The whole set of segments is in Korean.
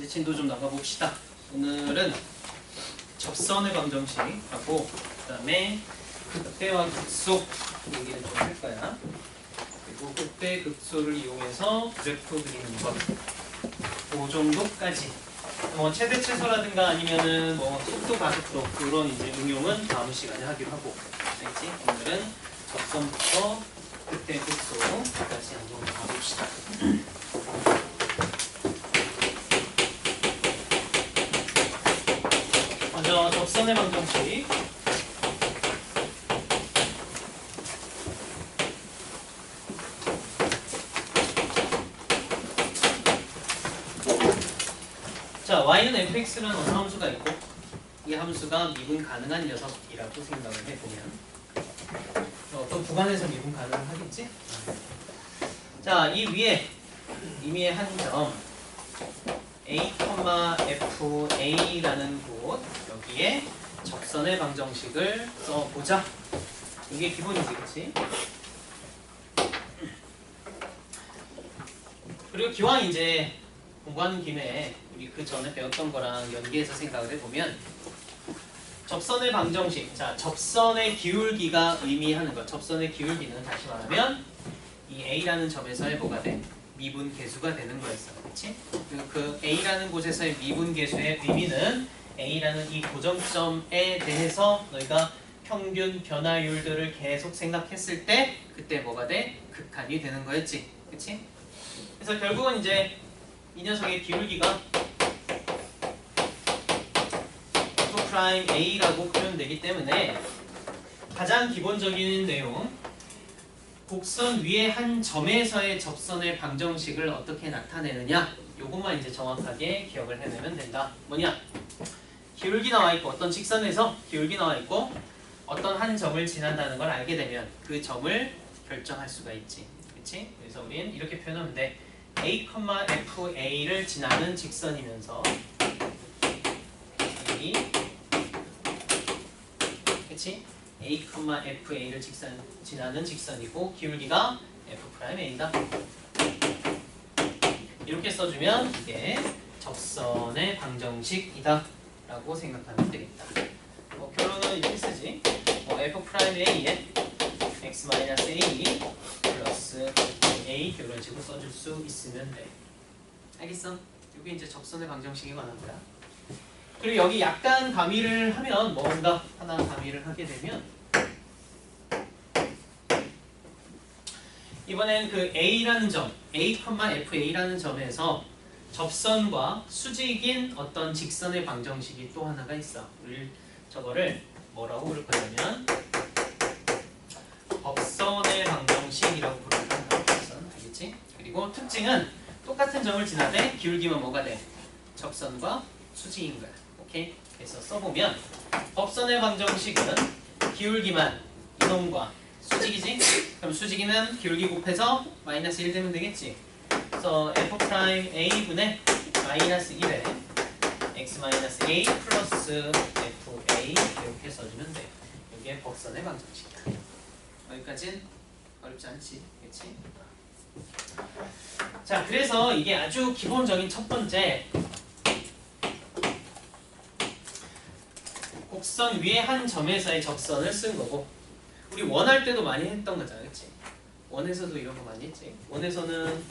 진도 좀 나가봅시다. 오늘은 접선의 방정식하고 그 다음에 극대와 극소 얘기를 좀 할 거야. 그리고 극대, 극소를 이용해서 그래프 그리는 것, 그 정도까지. 뭐 최대 최소라든가 아니면은 뭐 속도 가속도 그런 이제 응용은 다음 시간에 하기로 하고. 알겠지? 오늘은 접선부터 극대, 극소까지 한번 가봅시다. 먼저 접선의 방정식. 자, y는 fx라는 어떤 함수가 있고 이 함수가 미분 가능한 녀석이라고 생각을 해보면 어떤 구간에서 미분 가능하겠지? 자, 이 위에 이미의 한 점 a, fa라는 곳 여기에 접선의 방정식을 써보자. 이게 기본이지, 그치? 그리고 기왕 이제 공부하는 김에 우리 그 전에 배웠던 거랑 연계해서 생각을 해보면 접선의 방정식, 자, 접선의 기울기가 의미하는 것, 접선의 기울기는 다시 말하면 이 A라는 점에서의 뭐가 돼? 미분 계수가 되는 거였어, 그렇지? 그 A라는 곳에서의 미분 계수의 의미는 A라는 이 고정점에 대해서 너희가 평균 변화율들을 계속 생각했을 때 그때 뭐가 돼? 극한이 되는 거였지, 그렇지? 그래서 결국은 이제 이 녀석의 기울기가 F'A라고 표현되기 때문에 가장 기본적인 내용, 곡선 위에 한 점에서의 접선의 방정식을 어떻게 나타내느냐, 요것만 이제 정확하게 기억을 해내면 된다. 뭐냐? 기울기 나와 있고 어떤 직선에서 기울기 나와 있고 어떤 한 점을 지난다는 걸 알게 되면 그 점을 결정할 수가 있지, 그렇지? 그래서 우리는 이렇게 표현하면 돼. A, FA를 지나는 직선이면서 A, 그치? A, FA를 지나는 직선이고 기울기가 F'A다. 이렇게 써주면 이게 접선의 방정식이다 라고 생각하면 되겠다. 결론은 이렇게 쓰지. F'A에 x-a 플러스 a 이런 식으로 써줄 수 있으면 돼. 알겠어? 이게 이제 접선의 방정식에 관한 거야. 그리고 여기 약간 가미를 하면 뭔가 하나 가미를 하게 되면 이번엔 그 A라는 점, A, FA라는 점에서 접선과 수직인 어떤 직선의 방정식이 또 하나가 있어. 우리 저거를 뭐라고 부를 거냐면 법선의 방정식이라고 부르는 거야. 법선, 알겠지? 그리고 특징은 똑같은 점을 지나되 기울기만 뭐가 돼? 접선과 수직인 거야. 오케이? 그래서 써보면 법선의 방정식은 기울기만 이놈과 수직이지? 그럼 수직이면 기울기 곱해서 마이너스 1 되면 되겠지? 그래서 F'A분의 마이너스 1에 x-a 플러스 FA 이렇게 써주면 돼. 이게 법선의 방정식이다. 여기까지는 어렵지 않지? 그치? 자, 그래서 이게 아주 기본적인 첫 번째 곡선 위에 한 점에서의 접선을 쓴 거고, 우리 원할 때도 많이 했던 거잖아, 그치? 원에서도 이런 거 많이 했지? 원에서는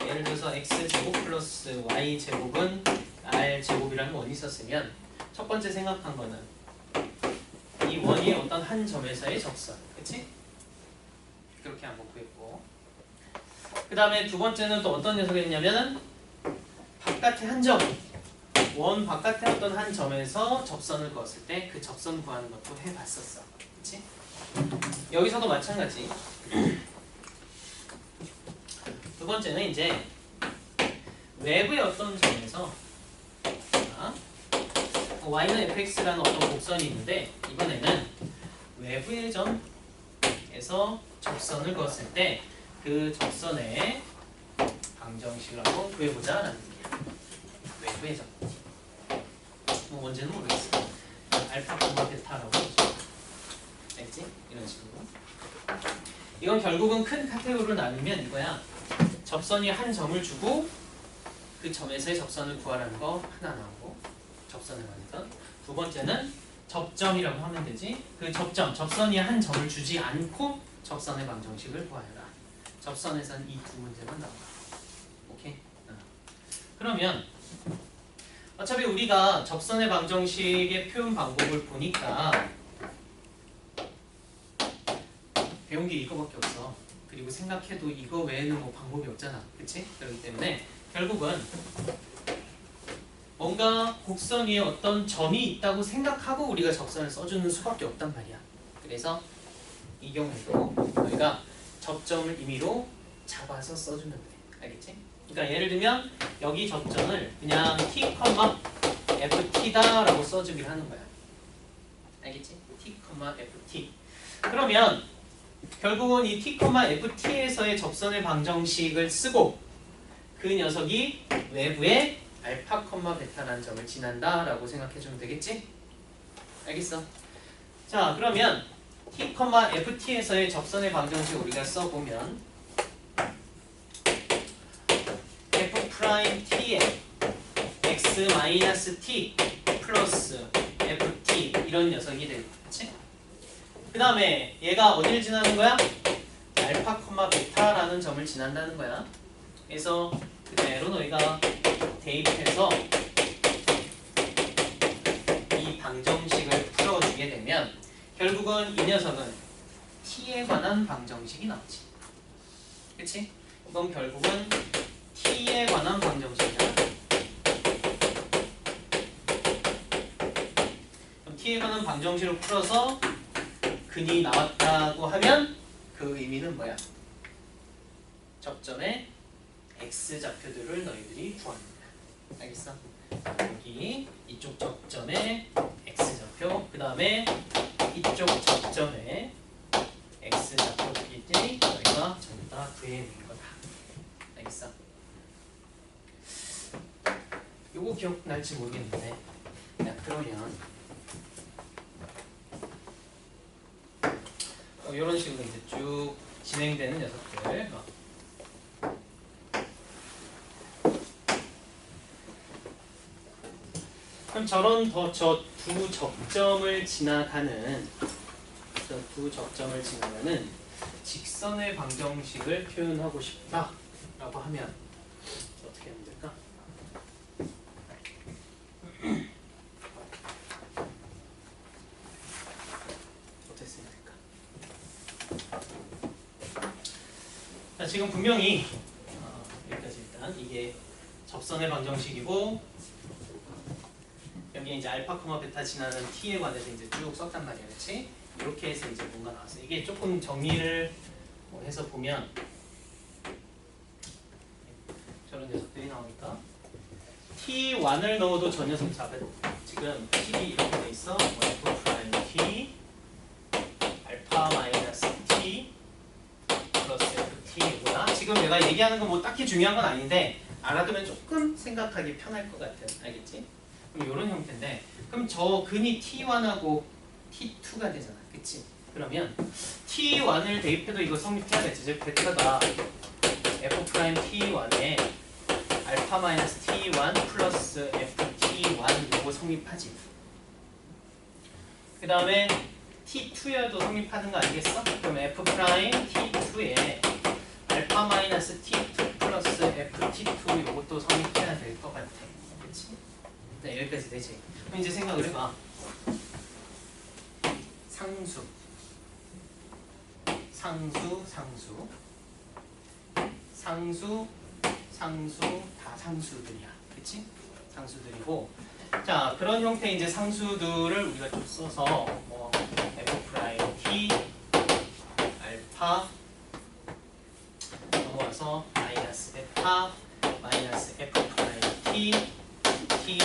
예를 들어서 x제곱 플러스 y제곱은 r제곱이라는 원이 있었으면 첫 번째 생각한 거는 이 원이 어떤 한 점에서의 접선, 그치? 그렇게 한번 구했고, 그 다음에 두 번째는 또 어떤 녀석이었냐면은 바깥의 한 점, 원 바깥의 어떤 한 점에서 접선을 그었을 때 그 접선 구하는 것도 해봤었어, 그치? 여기서도 마찬가지. 두 번째는 이제 외부의 어떤 점에서 y는 fx라는 어떤 곡선이 있는데 이번에는 외부의 점에서 접선을 그었을 때 그 접선의 방정식을 한번 구해보자 라는 얘기야. 외부의 점. 뭐 뭔지는 모르겠어. 알파, 베타라고 하죠. 알겠지? 이런 식으로. 이건 결국은 큰 카테고리로 나누면 이거야. 접선이 한 점을 주고 그 점에서의 접선을 구하라는 거 하나 나오고 접선을 말했던 두 번째는 접점이라고 하면 되지. 그 접선이 한 점을 주지 않고 접선의 방정식을 구하여라. 접선에서는 이 두 문제만 나와. 오케이? 그러면 어차피 우리가 접선의 방정식의 표현 방법을 보니까 배운 게 이거밖에 없어. 그리고 생각해도 이거 외에는 뭐 방법이 없잖아. 그치? 그렇기 때문에 결국은 뭔가 곡선 위에 어떤 점이 있다고 생각하고 우리가 접선을 써주는 수밖에 없단 말이야. 그래서 이 경우에도 너희가 접점을 임의로 잡아서 써주면 돼. 알겠지? 그러니까 예를 들면 여기 접점을 그냥 t, ft다 라고 써주기를 하는 거야. 알겠지? t, ft. 그러면 결국은 이 t, ft에서의 접선의 방정식을 쓰고 그 녀석이 외부에 알파, 베타라는 점을 지난다 라고 생각해주면 되겠지? 알겠어? 자, 그러면 t, ft에서의 접선의 방정식을 우리가 써보면 f't에 x-t 플러스 ft 이런 녀석이 되겠지? 그 다음에 얘가 어디를 지나는 거야? 알파, 베타라는 점을 지난다는 거야. 그래서 그대로 너희가 대입해서 이 방정식을 풀어주게 되면 결국은 이 녀석은 t에 관한 방정식이 나오지. 그치? 이건 결국은 t에 관한 방정식이잖아. 그럼 t에 관한 방정식을 풀어서 근이 나왔다고 하면 그 의미는 뭐야? 접점의 x좌표들을 너희들이 구하는 거야. 알겠어? 여기 이쪽 접점의 x좌표, 그 다음에 이쪽 접점의 x좌표끼리 너희가 전부 다 구해내는 거다. 알겠어? 요거 기억날지 모르겠는데, 야, 그러면 이런 식으로 이제 쭉 진행되는 녀석들. 그럼 저런 저 두 접점을 지나가는 직선의 방정식을 표현하고 싶다라고 하면 어떻게 하면 될까? 어떻게 쓰면 될까? 자, 지금 분명히 여기까지 일단 이게 접선의 방정식이고 여기 이제 알파, 베타 지나는 t에 관해서 이제 쭉 썼단 말이야, 그렇지? 이렇게 해서 이제 뭔가 나왔어. 이게 조금 정리를 해서 보면 저런 녀석들이 나오니까 t1을 넣어도 저 녀석 잡아. 지금 t이 이렇게 돼 있어. f t 알파 마이너스 t 플러스 ft. 지금 내가 얘기하는 건 뭐 딱히 중요한 건 아닌데 알아두면 조금 생각하기 편할 것 같아. 알겠지? 그럼 이런 형태인데, 그럼 저 근이 t1하고 t2가 되잖아, 그치? 그러면 t1을 대입해도 이거 성립해야겠지. 즉 베타가 f'(t1에) 알파 마이너스 t1 플러스 ft1 요거 성립하지. 그 다음에 t2여도 성립하는 거 아니겠어? 그럼 f'(t2에) 알파 마이너스 t2 플러스 ft2 요것도 성립해야 될 것 같아. 그치? 네, 여기까지 되지. 그럼 이제 생각을 해봐. 상수, 다 상수들이야. 그치? 상수들이고. 자, 그런 형태의 이제 상수들을 우리가 좀 써서 뭐 f'(t) 알파 넘어와서 마이너스 베타 마이너스 f'(t) t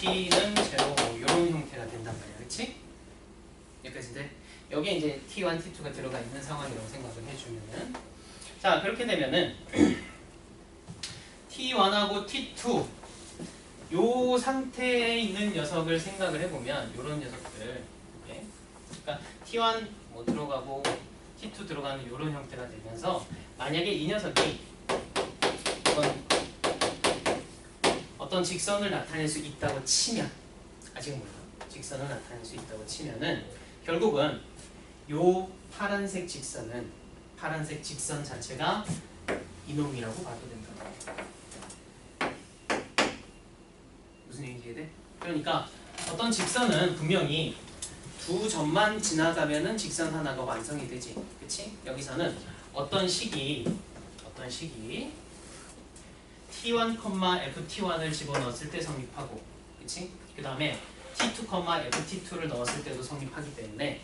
ft는 제로 뭐 이런 형태가 된단 말이야, 그렇지? 여기까지인데 여기에 이제 t1, t2가 들어가 있는 상황이라고 생각을 해주면은, 자, 그렇게 되면은 t1하고 t2 요 상태에 있는 녀석을 생각을 해보면 요런 녀석들, 이렇게. 그러니까 t1 뭐 들어가고 t2 들어가는 요런 형태가 되면서 만약에 이 녀석이 이건 어떤 직선을 나타낼 수 있다고 치면, 아직 몰라. 직선을 나타낼 수 있다고 치면은 결국은 요 파란색 직선 자체가 이놈이라고 봐도 된다. 무슨 얘기인지 이해돼? 그러니까 어떤 직선은 분명히 두 점만 지나가면은 직선 하나가 완성이 되지, 그치? 여기서는 어떤 식이 T1, FT1을 집어넣었을 때 성립하고, 그치? 그 다음에 T2, FT2를 넣었을 때도 성립하기 때문에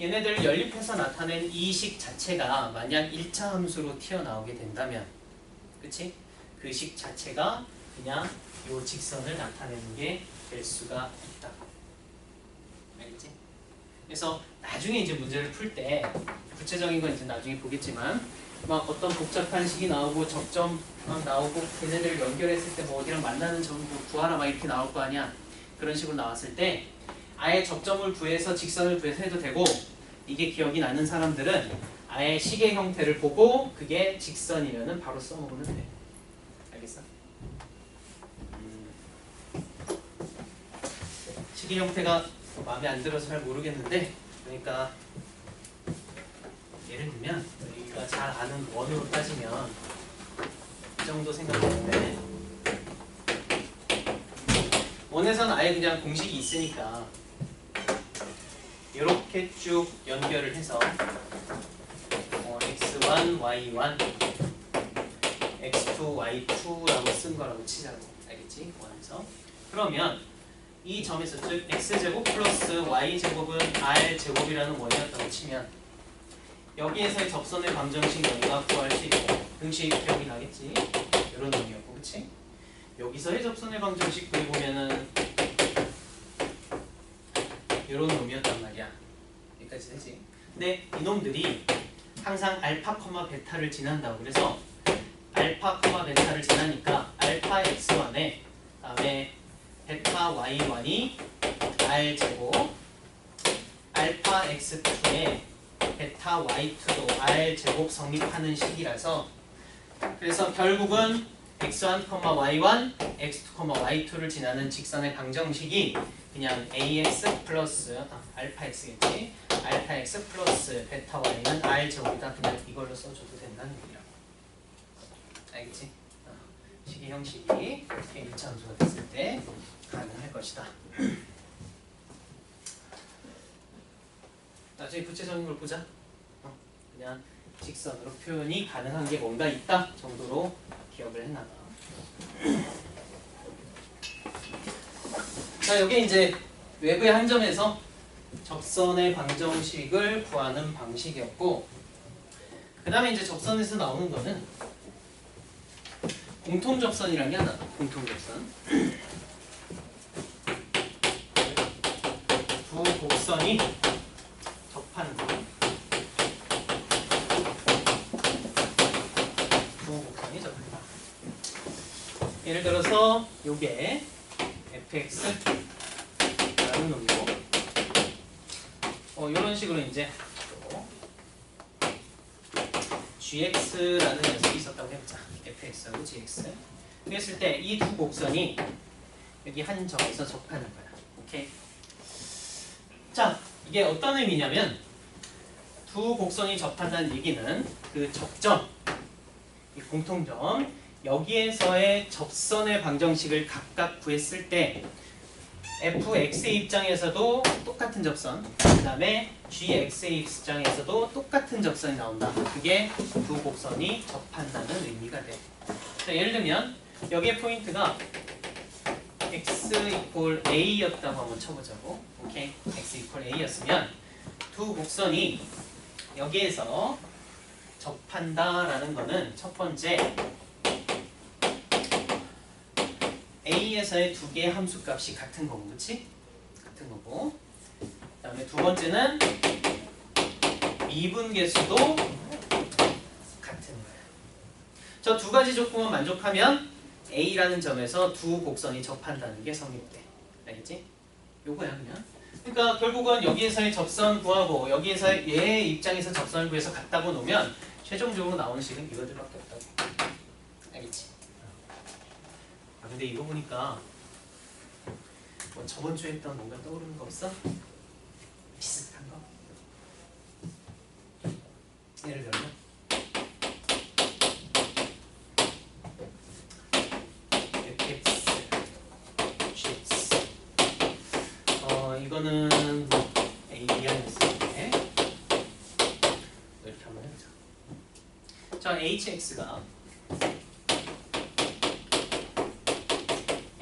얘네들 연립해서 나타낸 이 식 자체가 만약 1차 함수로 튀어나오게 된다면, 그치? 그 식 자체가 그냥 요 직선을 나타내는 게 될 수가 있다. 알겠지? 그래서 나중에 이제 문제를 풀 때 구체적인 건 이제 나중에 보겠지만 막 어떤 복잡한 식이 나오고 접점 막 나오고 걔네들을 연결했을 때 뭐 어디랑 만나는 점을 구하라 막 이렇게 나올 거 아니야. 그런 식으로 나왔을 때 아예 접점을 구해서 직선을 구해서 해도 되고, 이게 기억이 나는 사람들은 아예 식의 형태를 보고 그게 직선이면은 바로 써먹으면 돼. 알겠어? 식의 형태가 마음에 안 들어서 잘 모르겠는데, 그러니까 예를 들면 우리가 잘 아는 원으로 따지면 이 정도 생각하는데, 원에서는 아예 그냥 공식이 있으니까 이렇게 쭉 연결을 해서 x1, y1, x2, y2라고 쓴 거라고 치자고. 알겠지? 원에서. 그러면 이 점에서 즉 x제곱 플러스 y제곱은 r제곱이라는 원이었다고 치면 여기에서의 접선의 방정식 너희가 구할 수 있고, 등식 기억이 나겠지? 이런 놈이었고, 그치? 여기서의 접선의 방정식 그려보면은 이런 놈이었단 말이야. 여기까지 되지? 근데 이놈들이 항상 알파, 베타를 지난다고. 그래서 알파, 베타를 지나니까 알파 x1에 다음에 베타 y1이 r제곱, 알파 x2에 베타 y2도 r제곱 성립하는 식이라서, 그래서 결국은 x1, y1, x2, y2를 지나는 직선의 방정식이 그냥 ax 플러스 알파 x겠지? 알파 x 플러스 베타 y는 r제곱이다. 그냥 이걸로 써줘도 된다는 얘기야. 알겠지? 식의 형식이 이렇게 1차 함수가 됐을 때 가능할 것이다. 나중에 구체적인 걸 보자. 그냥 직선으로 표현이 가능한 게 뭔가 있다 정도로 기억을 해놔봐. 자, 여기 이제 외부의 한 점에서 접선의 방정식을 구하는 방식이었고, 그 다음에 이제 접선에서 나오는 거는 공통접선이라는 게 하나. 공통접선. 두 곡선이 접하는 거. 두 곡선이 접한다. 예를 들어서 요게 fx라는 놈이고, 이런 식으로 이제 gx라는 녀석이 있었다고 해보자. fx하고 gx. 그랬을 때 이 두 곡선이 여기 한 점에서 접하는 거야. 오케이. 자, 이게 어떤 의미냐면 두 곡선이 접한다는 얘기는 그 접점, 이 공통점, 여기에서의 접선의 방정식을 각각 구했을 때 fx의 입장에서도 똑같은 접선, 그 다음에 gx의 입장에서도 똑같은 접선이 나온다. 그게 두 곡선이 접한다는 의미가 돼. 자, 예를 들면 여기에 포인트가 x 이퀄 a였다고 한번 쳐보자고. 오케이, x 이퀄 a였으면 두 곡선이 여기에서 접한다라는 거는 첫 번째 a에서의 두 개의 함수값이 같은 거고, 그치? 같은 거고, 그 다음에 두 번째는 미분계수도 같은 거야. 저 두 가지 조건만 만족하면 a라는 점에서 두 곡선이 접한다는 게 성립돼. 알겠지? 요거야 그냥. 그러니까 결국은 여기에서의 접선 구하고 여기에서의 얘의 입장에서 접선을 구해서 같다고 놓으면 최종적으로 나오는 식은 이거들밖에 없다고. 알겠지? 근데 이거 보니까 뭐 저번 주에 했던 뭔가 떠오르는 거 없어? 비슷한 거? 예를 들면 fx, gx 이거는 a, b 아니었을 때 이렇게 한번 해보자. 자, hx가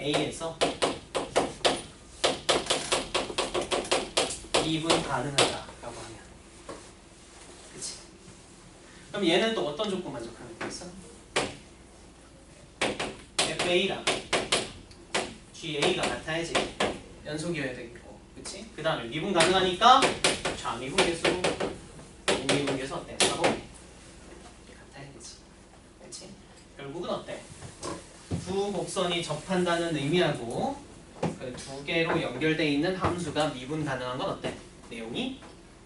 a에서 미분 가능하다라고 하면, 그치? 그럼 얘는 또 어떤 조건 만족하는 거 있어? FA랑 GA가 같아야지 연속이어야 되겠고, 그치? 그 다음에 미분 가능하니까 좌미분계수, 우미분계수 어때? 서로 같아야지, 그치? 결국은 어때? 두 곡선이 접한다는 의미하고 그 두 개로 연결되어 있는 함수가 미분 가능한 건 어때? 내용이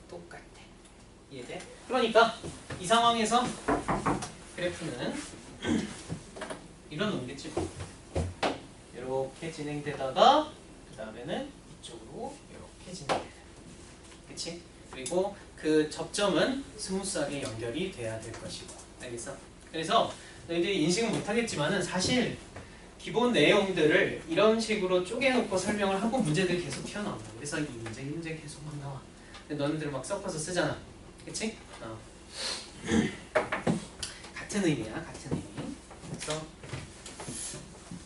똑같아. 이해돼? 그러니까 이 상황에서 그래프는 이런 놈겠지. 이렇게 진행되다가 그 다음에는 이쪽으로 이렇게 진행되는. 그치? 그리고 그 접점은 스무스하게 연결이 돼야 될 것이고. 알겠어? 그래서 너희들이 인식은 못하겠지만은 사실 기본 내용들을 이런 식으로 쪼개놓고 설명을 하고 문제들이 계속 튀어나온다. 그래서 이 문제 계속 막 나와. 근데 너네들 막 섞어서 쓰잖아. 그치? 같은 의미야, 같은 의미. 그래서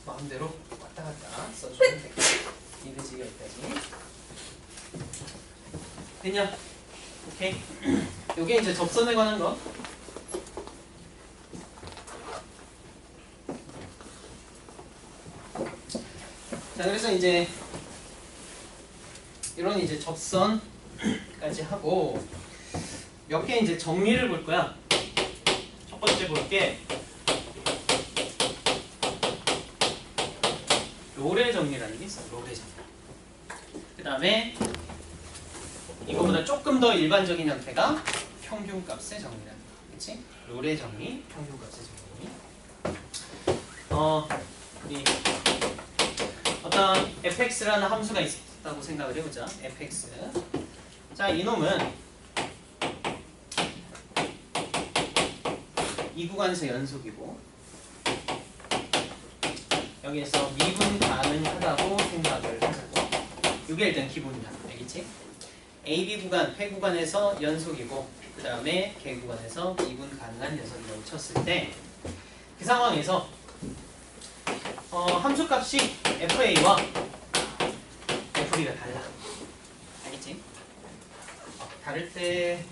마음대로 왔다 갔다 써주면 되겠다. 이해되지, 여기까지. 됐냐? 오케이. 요게 이제 접선에 관한 거. 자, 그래서 이제 이런 이제 접선까지 하고 몇 개 이제 정리를 볼 거야. 첫 번째 볼게 로레 정리라는 게 있어. 로레 정리. 그 다음에 이거보다 조금 더 일반적인 형태가 평균값의 정리라는 거. 그렇지? 로레 정리, 평균값의 정리. 우리 어떤 fx라는 함수가 있다고 생각을 해보자. fx. 자, 이놈은 이 구간에서 연속이고 여기에서 미분 가능하다고 생각을 하자고. 이게 일단 기본이야. 알겠지? AB 구간, 폐 구간에서 연속이고 그 다음에 개 구간에서 미분 가능한 녀석이라고 쳤을 때 그 상황에서 함수값이 FA와 FB가 달라. 알겠지? 다를 때,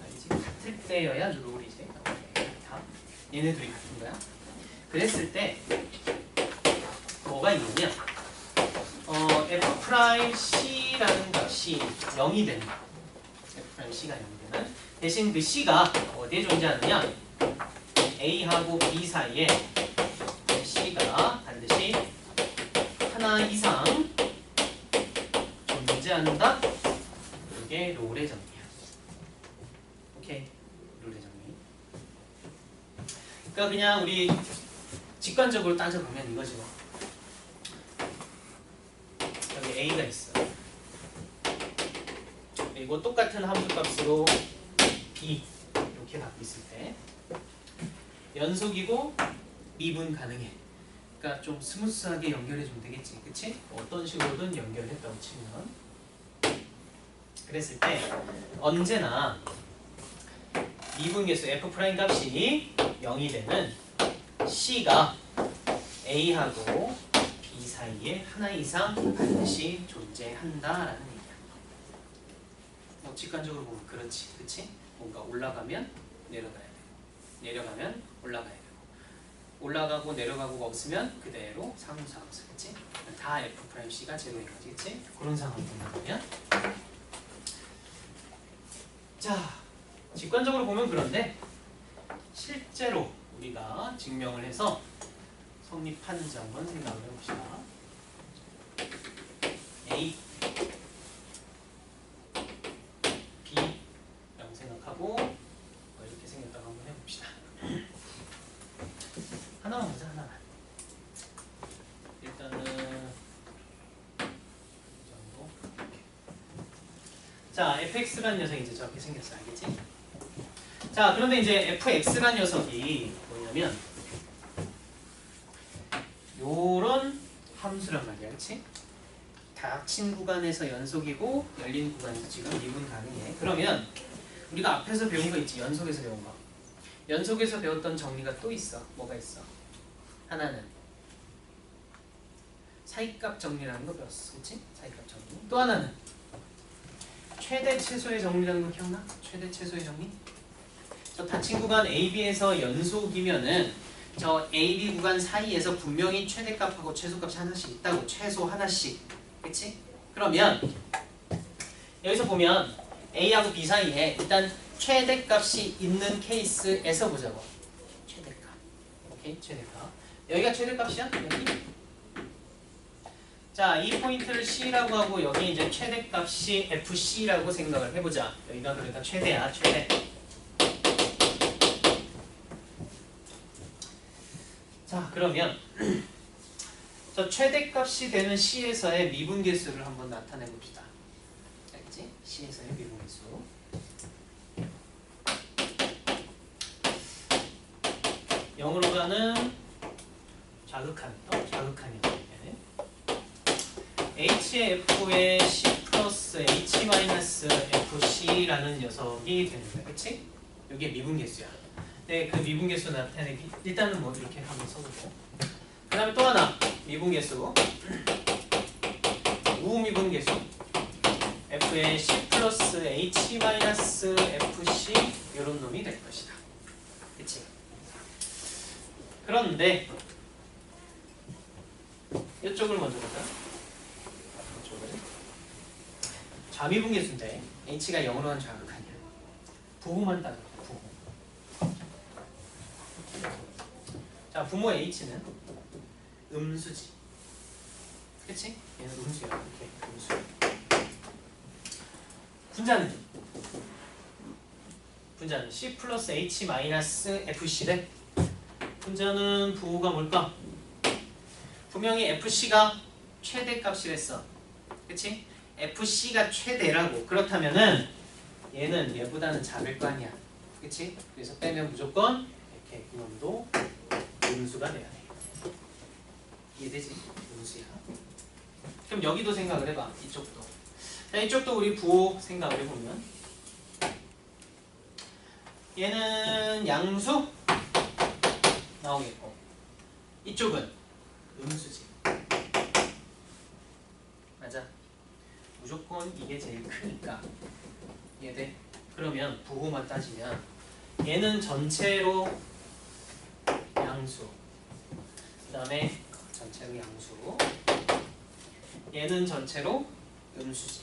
아니지? 같을 때여야 룰이지. 다 얘네들이 같은 거야. 그랬을 때 뭐가 있느냐? F'C라는 값이 0이 되는 거야. F'C가 0이 되는. 대신 그 C가 어디에 존재하느냐? A하고 B 사이에 C가 반드시 하나 이상 존재한다. 이게 롤의 정리야. 오케이, 롤의 정리. 그러니까 그냥 우리 직관적으로 따져보면 이거죠. 여기 A가 있어. 그리고 똑같은 함수값으로 B 이렇게 갖고 있을 때 연속이고 미분 가능해. 그러니까 좀 스무스하게 연결해주면 되겠지, 그치? 어떤 식으로든 연결했다고 치면. 그랬을 때 언제나 미분계수 F' 값이 0이 되는 C가 A하고 B 사이에 하나 이상 반드시 존재한다라는 얘기야. 뭐 직관적으로 보면 그렇지, 그치? 뭔가 올라가면 내려가야 되고 내려가면 올라가야 되고 올라가고 내려가고가 없으면 그대로 상수함수, 그치? 다 F'C가 제로인 거지, 그치? 그런 상황이 된다면 자, 직관적으로 보면 그런데 실제로 우리가 증명을 해서 성립하는지 한번 생각을 해봅시다. A, B 라고 생각하고 이렇게 생겼다고 한번 해봅시다. 하나만 보자, 하나만. 자, fx라는 녀석이 이제 저렇게 생겼어. 알겠지? 자, 그런데 이제 fx라는 녀석이 뭐냐면 요런 함수란 말이야. 그치? 닫힌 구간에서 연속이고 열린 구간에서 지금 미분 가능해. 그러면 우리가 앞에서 배운 거 있지? 연속에서 배운 거. 연속에서 배웠던 정리가 또 있어. 뭐가 있어? 하나는 사이값 정리라는 거 배웠어. 그치? 사이값 정리. 또 하나는 최대 최소의 정리라는 거 기억나? 최대 최소의 정리? 저 닫힌 구간 AB에서 연속이면은 저 AB 구간 사이에서 분명히 최대값하고 최소값이 하나씩 있다고. 최소 하나씩. 그치? 그러면 여기서 보면 A하고 B 사이에 일단 최대값이 있는 케이스에서 보자고. 최대값. 오케이? 최대값. 여기가 최대값이야? 여기? 자, 이 포인트를 C라고 하고 여기 이제 최대값이 FC라고 생각을 해보자. 여기가 그러니까 최대야. 최대. 자, 그러면 저 최대값이 되는 C에서의 미분계수를 한번 나타내 봅시다. 알겠지? C에서의 미분계수. 영으로 가는 자극한이야. HF의 C 플러스 H 마이너스 FC라는 녀석이 되는 거야. 그치? 이게 미분계수야. 네, 그 미분계수 나타내기 일단은 뭐 이렇게 한번 써보고, 그 다음에 또 하나 미분계수 우미분계수 F의 C 플러스 H 마이너스 FC 이런 놈이 될 것이다. 그치? 그런데 이쪽을 먼저 보자. 이쪽을 좌미분계수인데 H가 0으로 한 좌극하냐. 부호만 따져. 부호. 자, 부모 H는 음수지. 그치? 얘는 음수야. 이렇게 음수. 분자는 C 플러스 H 마이너스 FC래. 분자는 부호가 뭘까? 분명히 FC가 최대값이랬어. 그치? FC가 최대라고. 그렇다면은 얘는 얘보다는 작을 거 아니야. 그치? 그래서 빼면 무조건 이렇게 이놈도 음수가 돼야 돼. 이해되지? 음수야. 그럼 여기도 생각을 해봐. 이쪽도. 자, 이쪽도 우리 부호 생각을 해보면 얘는 양수 나오겠고 이쪽은 음수지. 맞아. 무조건 이게 제일 크니까. 이해돼? 그러면 부호만 따지면 얘는 전체로 양수, 그 다음에 전체로 양수, 얘는 전체로 음수지.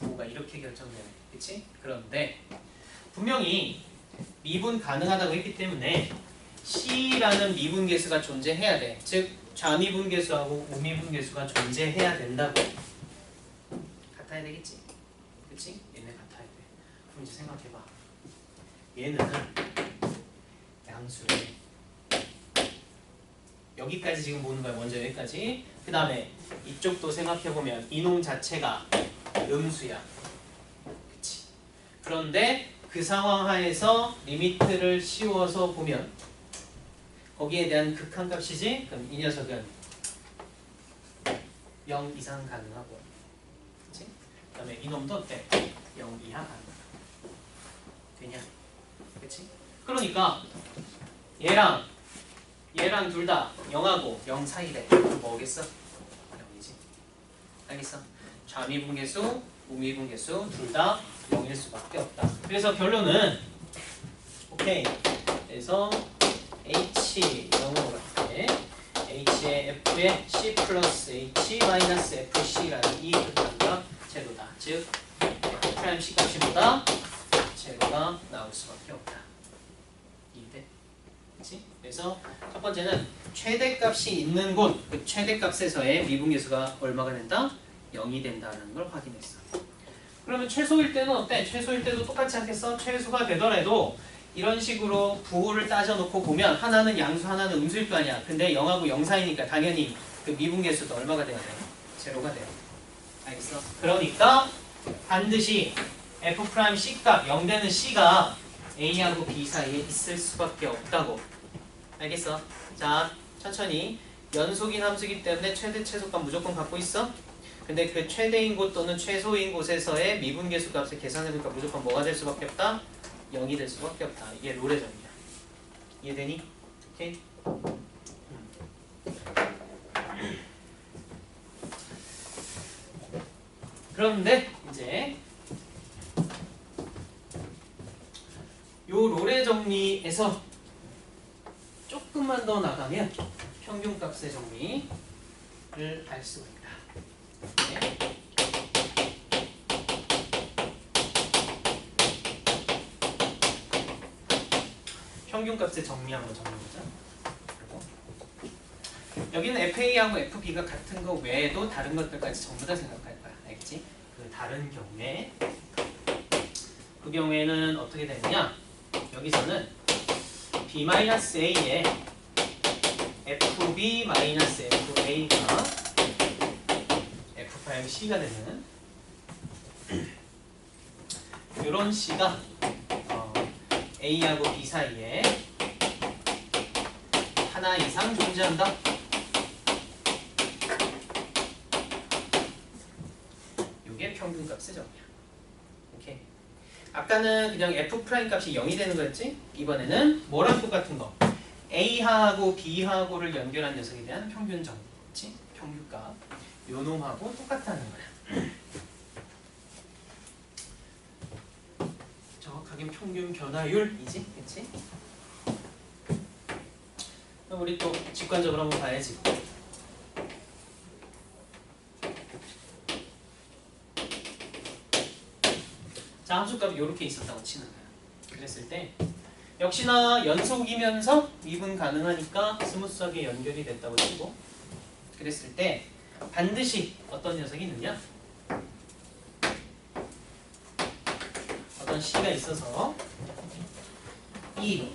부호가 이렇게 결정되네. 그치? 그런데 분명히 미분 가능하다고 했기 때문에 C라는 미분계수가 존재해야 돼. 즉 좌미분계수하고 우미분계수가 존재해야 된다고. 같아야 되겠지? 그치? 얘네 같아야 돼. 그럼 이제 생각해봐. 얘는 양수래. 여기까지 지금 보는 거야. 먼저 여기까지. 그 다음에 이쪽도 생각해보면 이놈 자체가 음수야. 그치? 그런데 그 상황 하에서 리미트를 씌워서 보면 거기에 대한 극한값이지? 그럼 이 녀석은 0 이상 가능하고, 그치? 그 다음에 이놈도 어때? 0 이하 가능하다. 되냐? 그치? 그러니까 얘랑 둘 다 0하고 0 사이래. 그럼 뭐겠어? 0이지. 알겠어? 좌미분계수, 우미분계수 둘 다 0일 수밖에 없다. 그래서 결론은 오케이. 그래서 H 0으로 갈때 H의 F의 C 플러스 H 마이너스 FC라는 이 극한값 제로다. 즉 F 프라임 C 값이보다 제로가 나올 수밖에 없다. 이해돼? 그치? 그래서 첫 번째는 최대값이 있는 곳, 그 최대값에서의 미분계수가 얼마가 된다? 0이 된다는 걸 확인했어. 그러면 최소일 때는 어때? 최소일 때도 똑같지 않겠어? 최소가 되더라도 이런 식으로 부호를 따져놓고 보면 하나는 양수, 하나는 음수일 거 아니야. 근데 0하고 0 사이니까 당연히 그 미분계수도 얼마가 돼야 돼? 제로가 돼요. 알겠어? 그러니까 반드시 F'C 값 0 되는 C가 A하고 B 사이에 있을 수밖에 없다고. 알겠어? 자, 천천히. 연속인 함수이기 때문에 최대 최소값 무조건 갖고 있어. 근데 그 최대인 곳 또는 최소인 곳에서의 미분계수 값을 계산해보니까 무조건 뭐가 될 수밖에 없다? 0이 될 수밖에 없다. 이게 롤의 정의야. 이해되니? 오케이? 그런데 이제 요 롤의 정리에서 조금만 더 나가면 평균값의 정리를 알 수가 있다. 네. 평균값의 정리 한번 정리해보자. 그리고 여기는 FA하고 FB가 같은 거 외에도 다른 것들까지 전부 다 생각할 거야. 알겠지? 그 다른 경우에 그 경우에는 어떻게 되느냐? 여기서는 B-A에 FB-FA가 F'C가 되는 이런 C가 A하고 B 사이에 하나 이상 존재한다. 이게 평균값의 정의야. 오케이. 아까는 그냥 F' 값이 0이 되는 거였지? 이번에는 뭐랑 똑같은 거? A하고 B하고를 연결한 녀석에 대한 평균 정의지? 평균값. 요 놈하고 똑같다는 거야. 정확하게 평균 변화율이지? 그치? 그럼 우리 또 직관적으로 한번 봐야지. 자, 함수값이 이렇게 있었다고 치는 거야. 그랬을 때 역시나 연속이면서 미분 가능하니까 스무스하게 연결이 됐다고 치고, 그랬을 때 반드시 어떤 녀석이 있느냐? 어떤 C가 있어서 이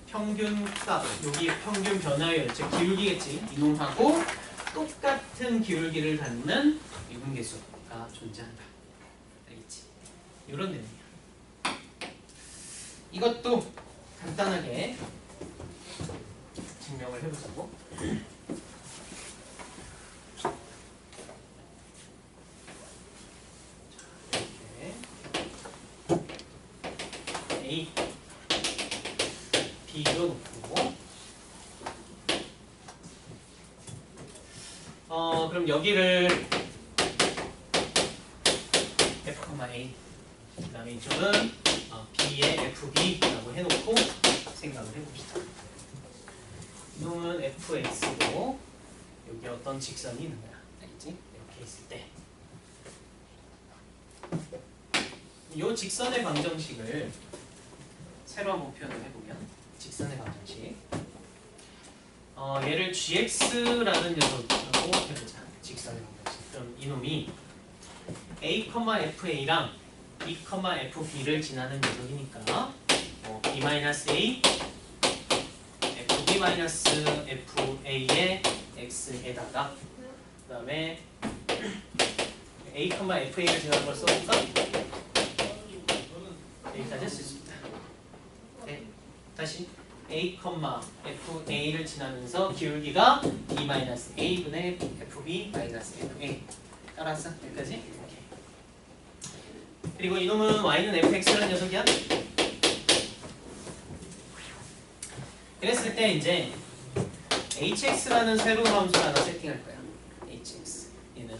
평균값, 여기 평균 변화율, 즉 기울기겠지, 이놈하고 똑같은 기울기를 갖는 미분계수가 존재한다. 알겠지? 이런 내용이야. 이것도 간단하게 증명을 해보자고. A, B로 놓고 그럼 여기를 F,A 그 다음에 이쪽은 B의 FB라고 해놓고 생각을 해봅시다. 이놈은 FX고 여기 어떤 직선이 있는 거야. 알겠지? 이렇게 있을 때 이 직선의 방정식을 새로 한번 표현을 해보면, 직선의 방정식 얘를 GX라는 녀석하고 해보자. 직선의 방정식. 그럼 이놈이 A, FA랑 B, FB를 지나는 녀석이니까 B-A, FB-FA의 X에다가 그 다음에 A, FA를 지나는 걸 써볼까? 여기까지 쓸 수 있다. 네. 다시 A, FA를 지나면서 기울기가 B-A분의 FB-FA. 따라왔어? 여기까지? 오케이. 그리고 이놈은 Y는 fx라는 녀석이야. 그랬을 때 이제 hx라는 새로운 함수를 하나 세팅할 거야. hx. 얘는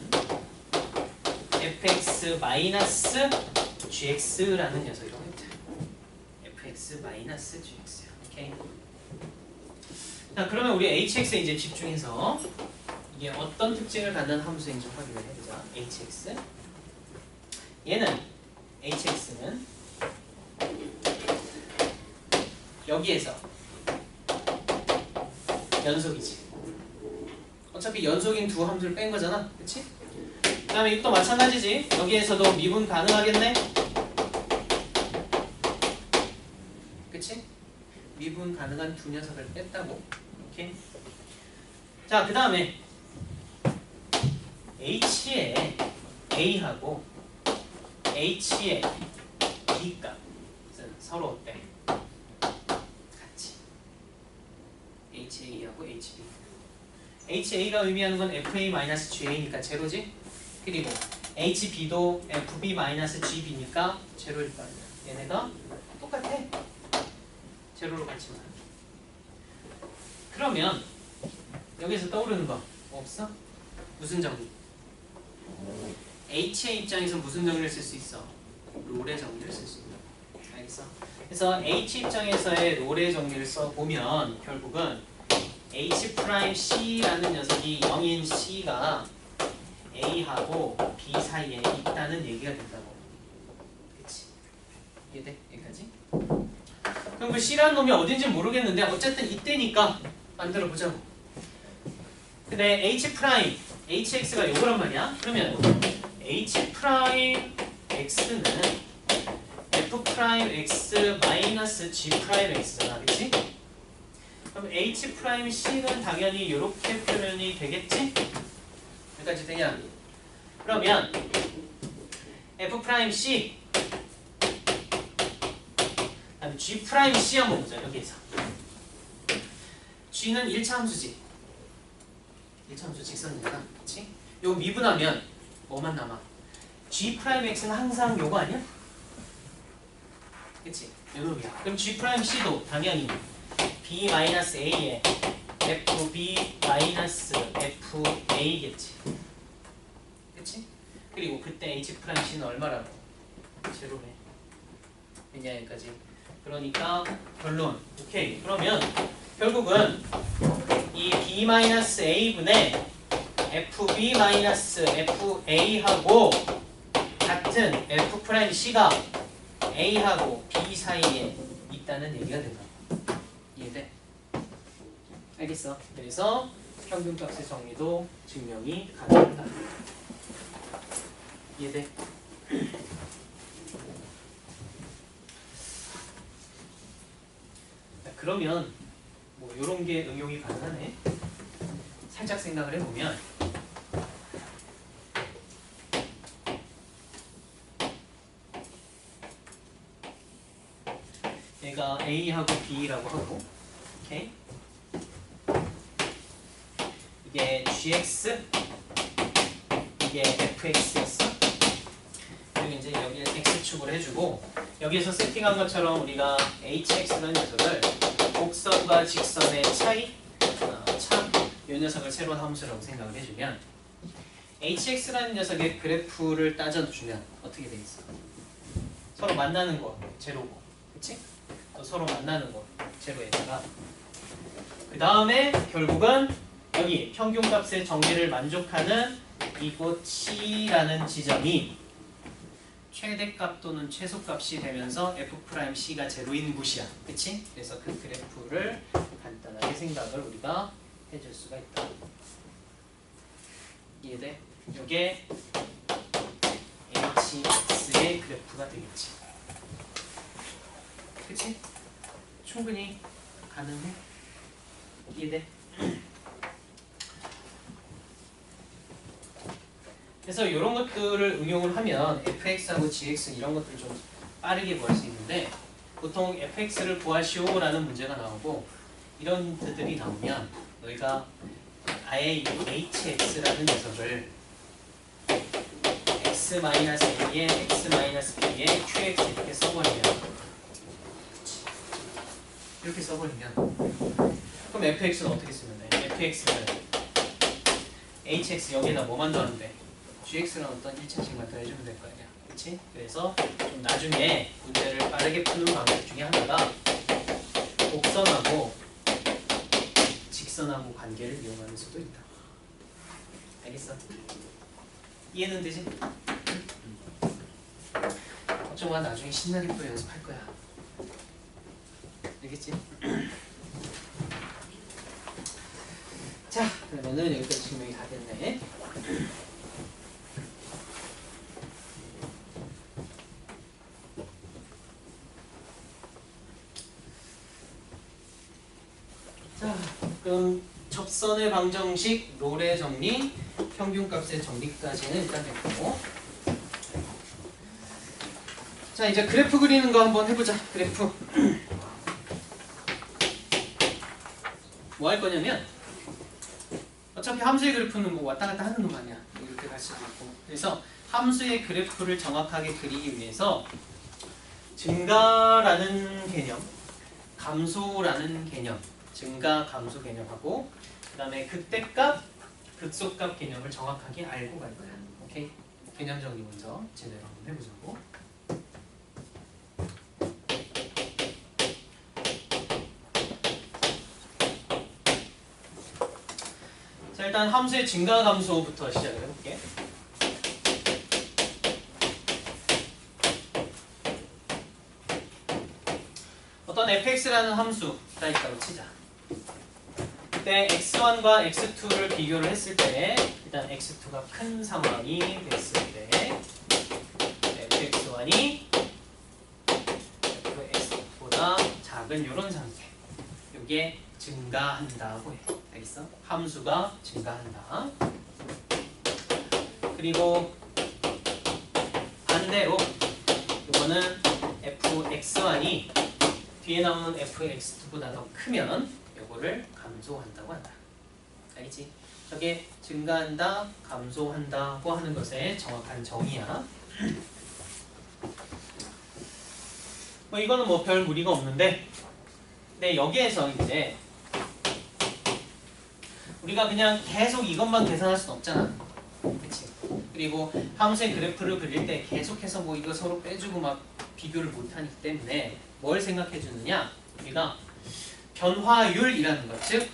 fx-gx라는 녀석이라고 했죠. fx-gx. 오케이. 자, 그러면 우리 hx에 이제 집중해서 이게 어떤 특징을 갖는 함수인지 확인을 해보자. hx. 얘는 hx는 여기에서 연속이지. 어차피 연속인 두 함수를 뺀 거잖아. 그치? 그 다음에 이것도 마찬가지지. 여기에서도 미분 가능하겠네? 그치? 미분 가능한 두 녀석을 뺐다고. 오케이? 자, 그 다음에 h에 A하고 H의 B값은 서로 어때? 같이. HA하고 HB. HA가 의미하는 건 FA-GA니까 제로지? 그리고 HB도 FB-GB니까 제로일 거 아니야. 얘네가 똑같아. 제로로 같지만. 그러면 여기서 떠오르는 거 없어? 무슨 정리? H의 입장에서 무슨 정리를 쓸 수 있어? 롤의 정리를 쓸 수 있다. 알겠어? 그래서 H 입장에서의 롤의 정리를 써보면 결국은 H'C라는 녀석이 0인 C가 A하고 B 사이에 있다는 얘기가 된다고. 그치? 이해돼? 여기까지? 그럼 그 C라는 놈이 어딘지 모르겠는데 어쨌든 이때니까 만들어보자고. 근데 HX가 요거란 말이야. 그러면 H'X는 F'X-G'X잖아. 그치? 그럼 H'C는 당연히 이렇게 표현이 되겠지? 여기까지 되냐? 그러면 F'C 다음에 G'C 한번 보자. 여기에서 G는 1차 함수지. 1차 함수 직선이니까. 그치? 요거 미분하면 뭐만 남아? G'X는 항상 요거 아니야? 그치? 요놈이야. 그럼 G'C도 당연히 B-A에 FB-FA겠지. 그치? 그리고 그때 H'C는 얼마라고? 제로네. 됐냐 여기까지. 그러니까 결론. 오케이. 그러면 결국은 이 B-A분의 FB-FA하고 같은 F'C가 A하고 B 사이에 있다는 얘기가 된다. 이해돼? 알겠어? 그래서 평균값의 정리도 증명이 가능하다. 이해돼? 그러면 뭐 요런 게 응용이 가능하네. 살짝 생각을 해보면 얘가 A하고 B라고 하고, 오케이? 이게 GX, 이게 FX였어. 그리고 이제 여기에 X축으로 해주고, 여기에서 세팅한 것처럼 우리가 HX라는 녀석을 곡선과 직선의 차이, 이 녀석을 새로운 함수라고 생각을 해주면, HX라는 녀석의 그래프를 따져주면 어떻게 되겠어? 서로 만나는 거 제로고, 그치? 또 서로 만나는 거 제로에다가 그 다음에 결국은 여기 평균값의 정리를 만족하는 이곳 C라는 지점이 최대값 또는 최소값이 되면서 F'C가 제로인 곳이야. 그치? 그래서 그 그래프를 간단하게 생각을 우리가 해줄 수가 있다. 이해돼? 이게 HX의 그래프가 되겠지. 그치? 충분히 가능해? 이해돼? 그래서 이런 것들을 응용을 하면 fx하고 gx 이런 것들을 좀 빠르게 구할 수 있는데 보통 fx를 구하시오라는 문제가 나오고 이런 뜻들이 나오면 너희가 아예 이 hx라는 녀석을 x-a에 x-b에 qx 이렇게 써버리면 이렇게 써버리면 그럼 fx는 어떻게 쓰면 돼? fx는 hx 여기에다 뭐만 더하면 돼? gx는 어떤 1차식만 더해주면 될 거 아니야. 그치? 그래서 좀 나중에 문제를 빠르게 푸는 방법 중에 하나가 곡선하고 직선하고 관계를 이용하는 수도 있다. 알겠어? 이해는 되지? 걱정 마. 나중에 신나게 또 연습할 거야. 알겠지? 자, 그러면은 여기까지 증명이 다 됐네. 자, 그럼 접선의 방정식, 롤의 정리, 평균값의 정리까지는 일단 됐고 자, 이제 그래프 그리는 거 한번 해보자. 그래프. 뭐 할 거냐면 어차피 함수의 그래프는 뭐 왔다 갔다 하는 놈 아니야. 이렇게 갈 수도 있고. 그래서 함수의 그래프를 정확하게 그리기 위해서 증가라는 개념, 감소라는 개념, 증가, 감소 개념하고 그 다음에 극대값, 극소값 개념을 정확하게 알고 갈 거야. 오케이? 개념 정리 먼저 제대로 한번 해보자고. 자, 일단 함수의 증가, 감소부터 시작을 해볼게. 어떤 fx라는 함수가 있다고 치자. 그때 x1과 x2를 비교를 했을 때 일단 x2가 큰 상황이 됐을 때 fx1이 fx보다 작은 이런 상태. 이게 증가한다고 해. 알겠어? 함수가 증가한다. 그리고 반대로 이거는 fx1이 뒤에 나오는 fx2보다 더 크면 이거를 감소한다고 한다. 알겠지? 저게 증가한다, 감소한다고 하는 것의 정확한 정의야. 뭐 이거는 뭐 별 무리가 없는데, 근데 여기에서 이제 우리가 그냥 계속 이것만 계산할 수는 없잖아. 그치? 그리고 함수의 그래프를 그릴 때 계속해서 뭐 이거 서로 빼주고 막 비교를 못하기 때문에 뭘 생각해 주느냐? 우리가 변화율이라는 것, 즉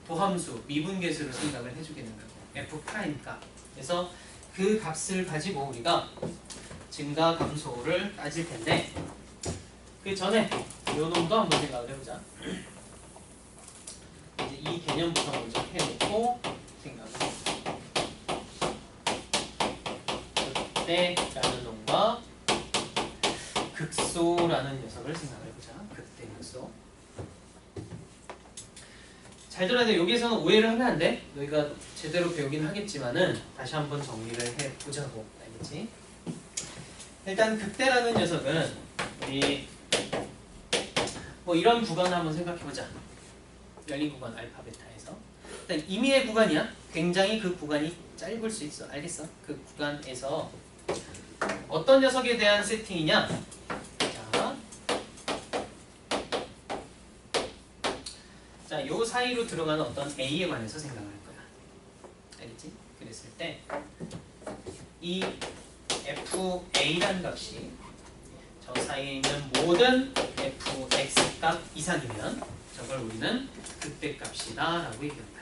도함수, 미분계수를 생각을 해주겠는 거고 f'값. 그래서 그 값을 가지고 우리가 증가, 감소를 따질 텐데 그 전에 요 놈도 한번 생각을 해보자. 이제 이 개념부터 먼저 해놓고 생각을 해보자. 극대라는 놈과 극소라는 녀석을 생각을 해보자. 극대, 극소. 잘 들어야 돼. 여기에서는 오해를 하면 안 돼. 너희가 제대로 배우긴 하겠지만은 다시 한번 정리를 해보자고. 알겠지? 일단 극대라는 녀석은 우리 뭐 이런 구간을 한번 생각해보자. 열린 구간 알파 베타에서 일단 임의의 구간이야. 굉장히 그 구간이 짧을 수 있어. 알겠어? 그 구간에서 어떤 녀석에 대한 세팅이냐? 자, 요 사이로 들어가는 어떤 A에 관해서 생각할 거야. 알겠지? 그랬을 때 이 FA라는 값이 저 사이에 있는 모든 FX 값 이상이면 저걸 우리는 극대값이다 라고 얘기한다.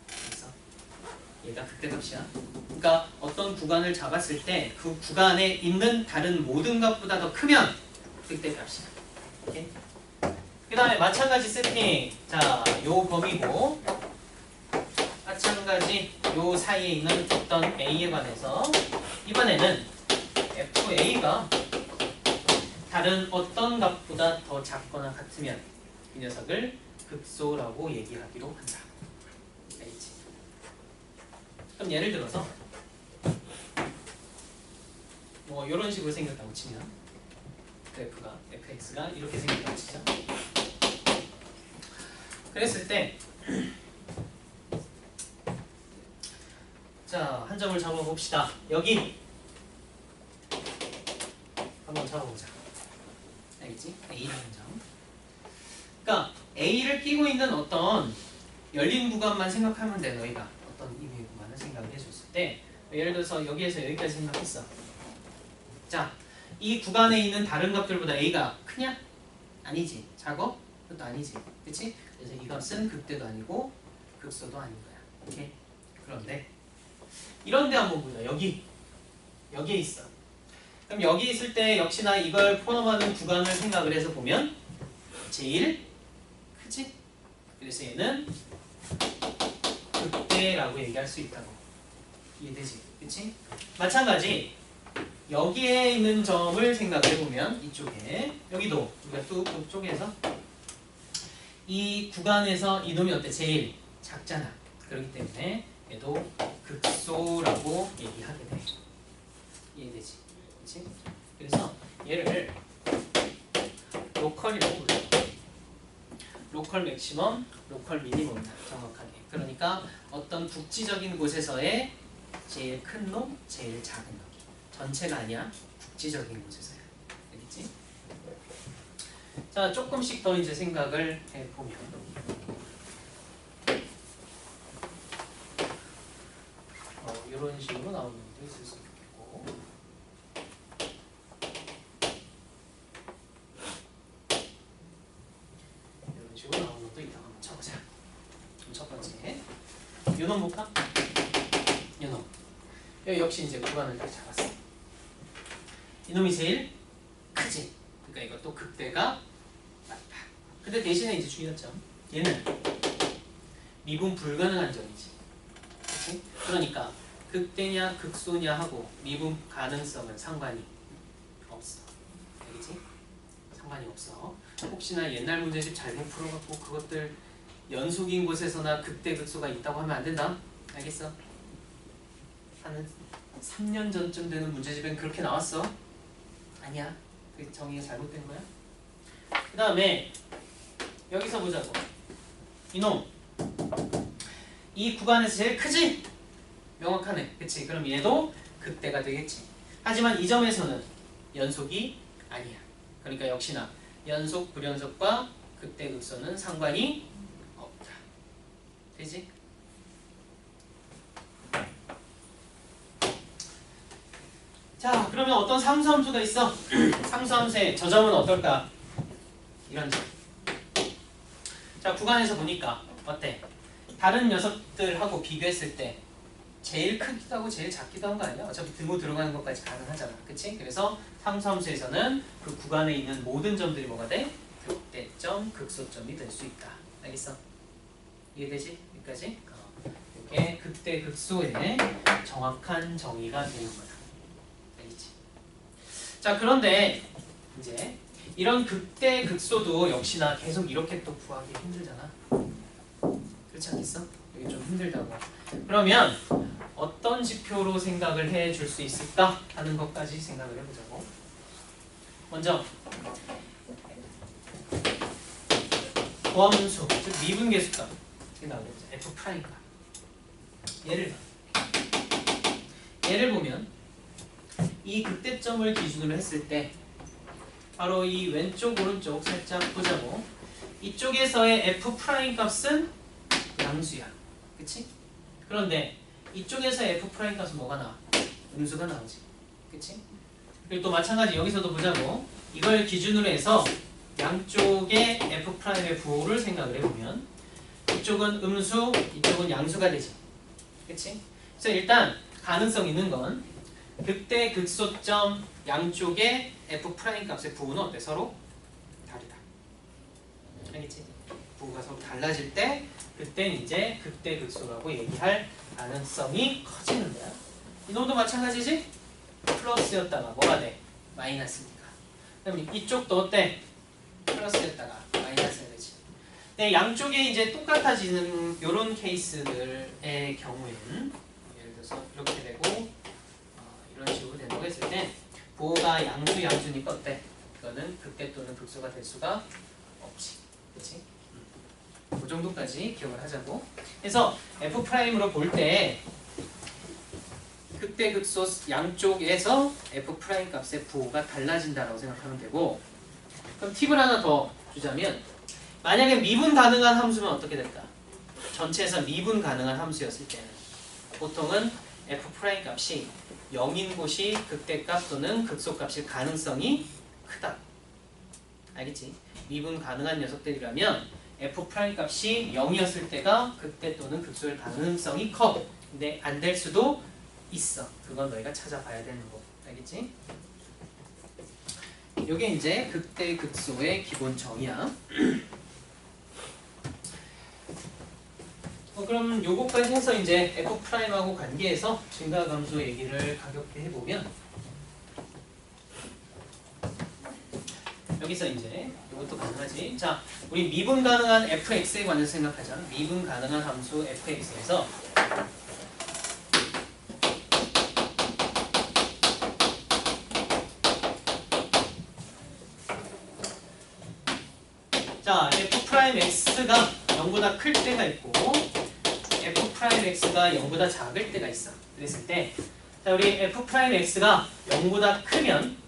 그래서 얘가 극대값이야. 그러니까 어떤 구간을 잡았을 때 그 구간에 있는 다른 모든 값보다 더 크면 극대값이야. 오케이? 그 다음에 마찬가지 세팅. 자, 요 범위고 마찬가지 요 사이에 있는 어떤 A에 관해서 이번에는 FA가 다른 어떤 값보다 더 작거나 같으면 이 녀석을 극소라고 얘기하기로 한다. 알겠지? 그럼 예를 들어서 뭐 이런 식으로 생겼다고 치면 그래프가 fx가 이렇게 생겼다고 치자. 그랬을 때 자, 한 점을 잡아봅시다. 여기 한번 잡아보자. 알겠지? A라는 점. 그러니까 A를 끼고 있는 어떤 열린 구간만 생각하면 돼. 너희가 어떤 임의 구간을 생각을 해줬을 때 예를 들어서 여기에서 여기까지 생각했어. 자, 이 구간에 있는 다른 값들보다 A가 크냐? 아니지. 작어? 그것도 아니지. 그치? 그래서 이 값은 극대도 아니고 극소도 아닌 거야. 오케이? 그런데 이런데 한번 보자. 여기에 있어. 그럼 여기 있을 때 역시나 이걸 포함하는 구간을 생각을 해서 보면 제일 크지? 그래서 얘는 극대라고 얘기할 수 있다고. 이해되지? 그치? 마찬가지 여기에 있는 점을 생각을 해보면 이쪽에 여기도 우리가 뚝 쪼개서 이 구간에서 이놈이 어때? 제일 작잖아. 그렇기 때문에 얘도 극소라고 얘기하게 돼. 이해되지? 그치? 그래서 얘를 로컬이라고 불러요. 로컬 맥시멈, 로컬 미니멈이다. 정확하게. 그러니까 어떤 국지적인 곳에서의 제일 큰 놈, 제일 작은 놈. 전체가 아니야. 국지적인 곳에서야. 알겠지? 자, 조금씩 더 이제 생각을 해보면 이런 식으로 나오는 것도 있을 수 있겠고 이런 식으로 나오는 것도 있다. 한번 쳐보자. 첫 번째 요놈 볼까? 요놈. 여기 역시 이제 구간을 딱 잡았어. 이놈이 제일 크지. 그러니까 이것도 극대가 맞다. 근데 대신에 이제 주의하점. 얘는 미분 불가능한 점이지. 그치? 그러니까 극대냐 극소냐 하고 미분 가능성은 상관이 없어. 알겠지? 상관이 없어. 혹시나 옛날 문제집 잘못 풀어갖고 그것들 연속인 곳에서나 극대 극소가 있다고 하면 안 된다. 알겠어? 한 3년 전쯤 되는 문제집엔 그렇게 나왔어. 아니야. 그 정의가 잘못된 거야. 그 다음에 여기서 보자고. 이놈. 이 구간에서 제일 크지? 명확하네. 그치? 그럼 얘도 극대가 되겠지. 하지만 이 점에서는 연속이 아니야. 그러니까 역시나 연속, 불연속과 극대, 극소는 상관이 없다. 되지? 자, 그러면 어떤 상수함수가 있어? 상수함수의 저 점은 어떨까? 이런 점. 자, 구간에서 보니까 어때? 다른 녀석들하고 비교했을 때 제일 크기도 하고 제일 작기도 한 거 아니야? 어차피 등호 들어가는 것까지 가능하잖아. 그치? 그래서 상수함수에서는 그 구간에 있는 모든 점들이 뭐가 돼? 극대점, 극소점이 될 수 있다. 알겠어? 이해되지? 여기까지? 이게 극대, 극소의 정확한 정의가 되는 거다. 알겠지? 자, 그런데 이제 이런 극대, 극소도 역시나 계속 이렇게 또 구하기 힘들잖아. 그렇지 않겠어? 이게 좀 힘들다고. 그러면 어떤 지표로 생각을 해줄 수 있을까 하는 것까지 생각을 해보자고. 먼저 범수, 즉 미분계수값 생각을 해보자. F 프라임값. 얘를 보면 이 극대점을 기준으로 했을 때 바로 이 왼쪽 오른쪽 살짝 보자고. 이쪽에서의 F 프라임 값은 양수야. 그치? 그런데 이쪽에서 F 프라임 값은 뭐가 나와? 음수가 나오지. 그치? 그리고 또 마찬가지 여기서도 보자고. 이걸 기준으로 해서 양쪽의 F 프라임의 부호를 생각을 해보면 이쪽은 음수, 이쪽은 양수가 되지. 그치? 그래서 일단 가능성 있는 건 극대, 극소점 양쪽의 F 프라임 값의 부호는 어때? 서로 다르다. 알겠지? 부호가 서로 달라질 때 그때는 이제 극대, 극소라고 얘기할 가능성이 커지는 거야. 이놈도 마찬가지지? 플러스였다가 뭐가 돼? 마이너스니까. 그럼 이쪽도 어때? 플러스였다가 마이너스가 되지. 근데 양쪽에 이제 똑같아지는 이런 케이스들의 경우에는 예를 들어서 이렇게 되고 이런 식으로 된다고 했을 때 부호가 양수니까 어때? 이거는 극대 또는 극소가 될 수가 없지. 그치? 그 정도까지 기억을 하자고. 그래서 F'으로 볼 때 극대, 극소 양쪽에서 F' 값의 부호가 달라진다라고 생각하면 되고, 그럼 팁을 하나 더 주자면 만약에 미분 가능한 함수면 어떻게 될까? 전체에서 미분 가능한 함수였을 때는 보통은 F' 값이 0인 곳이 극대값 또는 극소값일 가능성이 크다. 알겠지? 미분 가능한 녀석들이라면 F' 값이 0이었을 때가 극대 또는 극소일 가능성이 커. 근데 안 될 수도 있어. 그건 너희가 찾아봐야 되는 거. 알겠지? 요게 이제 극대 극소의 기본 정의야. 그럼 요거까지 해서 이제 F'하고 관계해서 증가 감소 얘기를 가볍게 해보면 여기서 이제 이것도 가능하지. 자, 우리 미분 가능한 fx에 관해서 생각하자. 미분 가능한 함수 fx에서 프라임 x가 0보다 클 때가 있고 f 프라임 x가 0보다 작을 때가 있어. 그랬을 때 자, 우리 f 프라임 x가 0보다 크면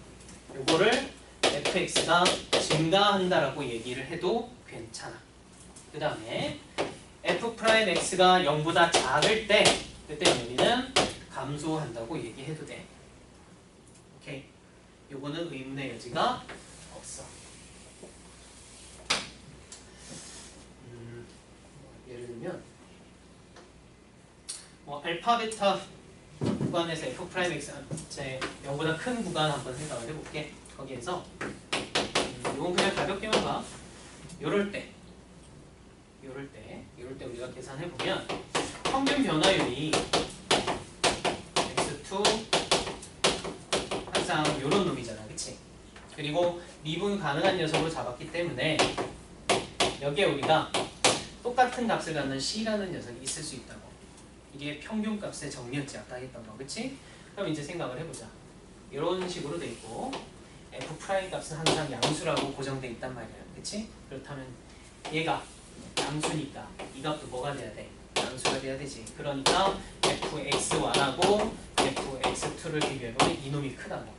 요거를 fx가 증가한다라고 얘기를 해도 괜찮아. 그 다음에 f 프라임 x가 0보다 작을 때 그때 우리는 감소한다고 얘기해도 돼. 오케이. 요거는 의문의 여지가 없어. 예를 들면 알파 베타 구간에서 f 프라임 x 제 0보다 큰 구간 한번 생각을 해볼게. 거기에서 이건 그냥 가볍게만 봐. 요럴 때 우리가 계산해 보면 평균 변화율이 x2 항상 요런 놈이잖아, 그치? 그리고 미분 가능한 녀석으로 잡았기 때문에 여기에 우리가 똑같은 값을 갖는 c라는 녀석이 있을 수 있다고. 이게 평균값의 정리였지, 아까 했던 거, 그치? 그럼 이제 생각을 해보자. 이런 식으로 돼 있고 f 프라임 값은 항상 양수라고 고정돼 있단 말이야, 그치? 그렇다면 얘가 양수니까 이 값도 뭐가 돼야 돼? 양수가 돼야 되지. 그러니까 fx1하고 fx2를 비교해보면 이놈이 크다고.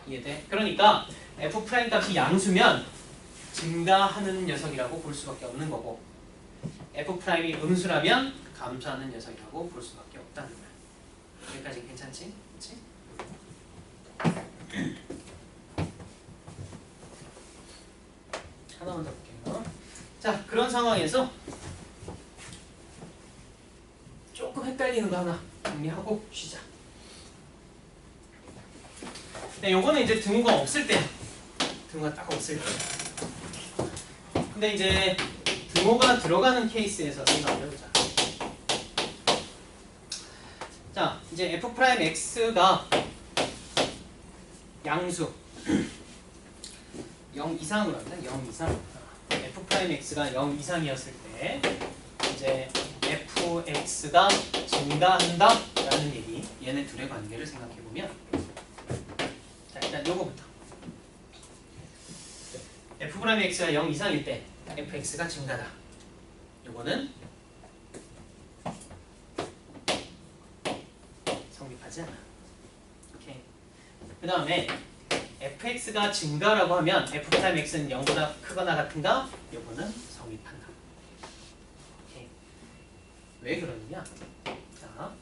이해돼? 그러니까 f 프라임 값이 양수면 증가하는 녀석이라고 볼 수밖에 없는 거고 f 프라임이 음수라면 감소하는 녀석이라고 볼 수밖에 없다는 거야. 여기까지 괜찮지? 그치? 하나만 더 볼게요. 자, 그런 상황에서 조금 헷갈리는 거 하나 정리하고 쉬자. 네, 요거는 이제 등호가 없을 때, 등호가 딱 없을 때. 근데 이제 등호가 들어가는 케이스에서 생각을 해보자. 자, 이제 f 프라임 x가 양수 0 이상으로 합니다. 0 이상. f 프라임 x가 0 이상이었을 때 이제 fx가 증가한다 라는 얘기. 얘네 둘의 관계를 생각해 보면 자, 일단 요거부터 f 프라임 x가 0 이상일 때 fx가 증가다. 요거는 성립하지 않아. 오케이. 그 다음에 fx가 증가라고 하면 f 프라임 x는 0보다 크거나 같은가? 요거는 성립한다. 오케이. 왜 그러느냐? 자,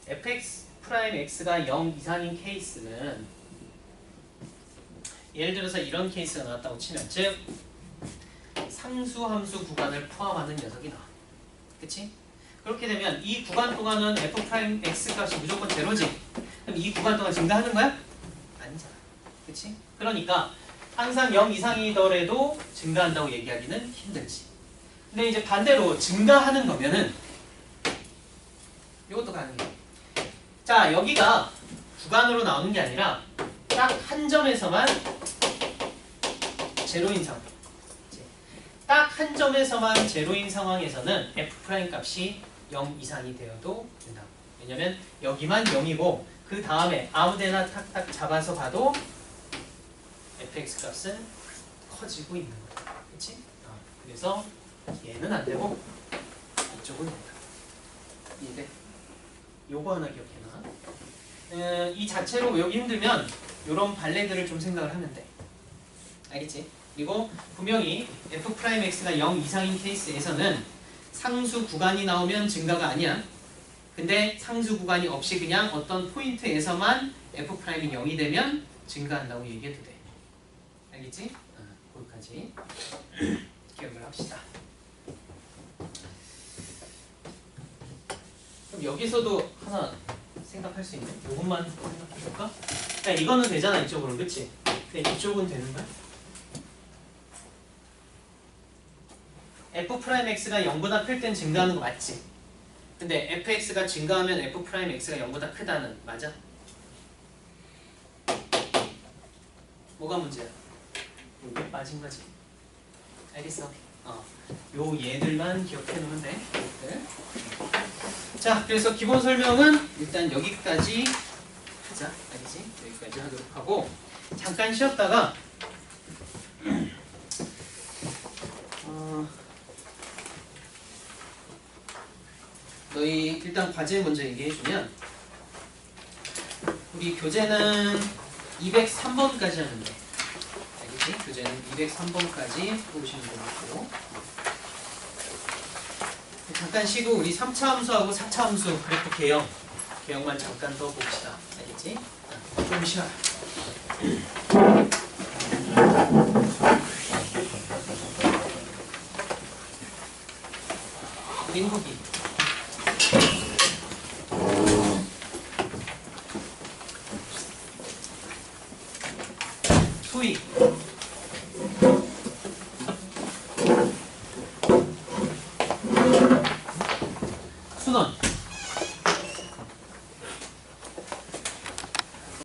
fx 프라임 x가 0 이상인 케이스는 예를 들어서 이런 케이스가 나왔다고 치면 즉 상수함수 구간을 포함하는 녀석이 나와. 그치? 그렇게 되면 이 구간 동안은 f 프라임 x 값이 무조건 제로지. 그럼 이 구간 동안 증가하는 거야? 아니잖아. 그치? 그러니까 항상 0 이상이더라도 증가한다고 얘기하기는 힘들지. 근데 이제 반대로 증가하는 거면은 이것도 가능해. 자, 여기가 구간으로 나오는 게 아니라 딱 한 점에서만 제로인 상황. 딱 한 점에서만 제로인 상황에서는 f 프라임 값이 0 이상이 되어도 된다. 왜냐면 여기만 0이고 그 다음에 아무데나 탁탁 잡아서 봐도 fx 값은 커지고 있는 거야. 그치? 그래서 얘는 안 되고 이쪽은 된다. 이해돼? 요거 하나 기억해놔. 이 자체로 외우기 힘들면 요런 발레들을 좀 생각을 하면 돼. 알겠지? 그리고 분명히 f 프라임 x가 0 이상인 케이스에서는 상수 구간이 나오면 증가가 아니야. 근데 상수 구간이 없이 그냥 어떤 포인트에서만 f 프라임이 0이 되면 증가한다고 얘기해도 돼. 알겠지? 거기까지 기억을 합시다. 그럼 여기서도 하나 생각할 수 있는 요것만 생각해볼까? 야, 이거는 되잖아, 이쪽으로는. 그치? 근데 이쪽은 되는 거야? f 프라임 x가 0보다 클 땐 증가하는 거 맞지? 근데 fx가 증가하면 f 프라임 x가 0보다 크다는 맞아? 뭐가 문제야? 여기 빠진 거지. 알겠어? 요 얘들만 기억해 놓으면 돼. 얘들. 자, 그래서 기본 설명은 일단 여기까지 하자. 알겠지? 여기까지 하도록 하고 잠깐 쉬었다가 너희 일단 과제 먼저 얘기해주면 우리 교재는 203번까지 하는데 알겠지? 교재는 203번까지 보시면 되겠고 잠깐 쉬고 우리 3차 함수하고 4차 함수 그래프 개형만 잠깐 더 봅시다. 알겠지? 좀 쉬어라. 민국이 소위 순원